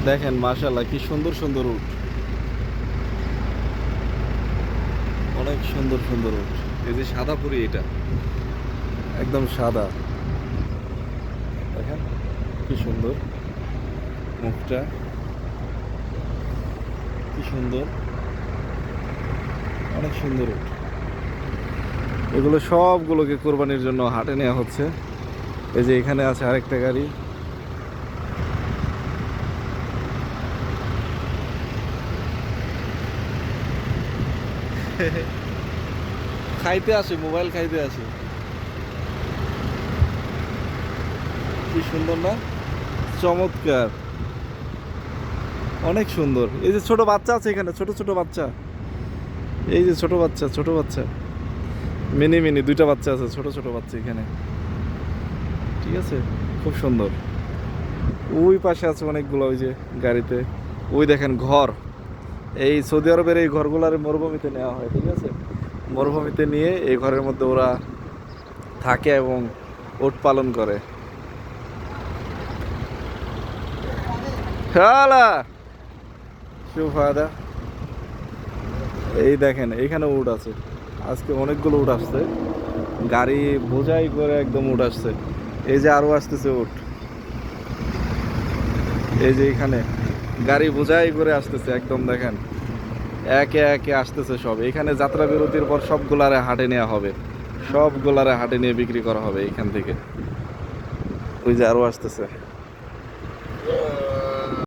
দেখেন মাশাআল্লাহ কি সুন্দর সুন্দর উট, অনেক সুন্দর সুন্দর উট। এই যে সাদা পুরি, এটা একদম সাদা, দেখেন কি সুন্দর মুখটা, কি সুন্দর, অনেক সুন্দর উট। এগুলো সবগুলোকে কোরবানির জন্য হাটে নেওয়া হচ্ছে। এই যে এখানে আছে আরেকটা গাড়ি। খাইতে আসে, মোবাইল খাইতে আসে। কি সুন্দর না, চমৎকার, অনেক সুন্দর। এই যে ছোট বাচ্চা আছে এখানে, ছোট ছোট বাচ্চা, এই যে ছোট বাচ্চা, ছোট বাচ্চা, মিনি মিনি দুইটা বাচ্চা আছে, ছোট ছোট বাচ্চা এখানে, ঠিক আছে, খুব সুন্দর। ওই পাশে আছে অনেকগুলো, ওই যে গাড়িতে, ওই দেখেন ঘর। এই সৌদি আরবের এই ঘরগুলার মরুভূমিতে নেওয়া হয়, ঠিক আছে, মরুভূমিতে নিয়ে এই ঘরের মধ্যে ওরা থাকে এবং ওট পালন করে। শালা সুফাদা, এই দেখেন এইখানে উট আছে, আজকে অনেকগুলো উট আসছে, গাড়ি বোঝাই করে একদম উট আসছে। এই যে আরো আসতেছে উট, এই যে এখানে গাড়ি বোঝাই করে আসতেছে একদম, দেখেন একে একে আসতেছে সব। এখানে যাত্রা বিরতির পর সবগুলারে হাটে নেওয়া হবে, সবগুলারে হাটে নিয়ে বিক্রি করা হবে এইখান থেকে। ওই যে আরো আসতেছে।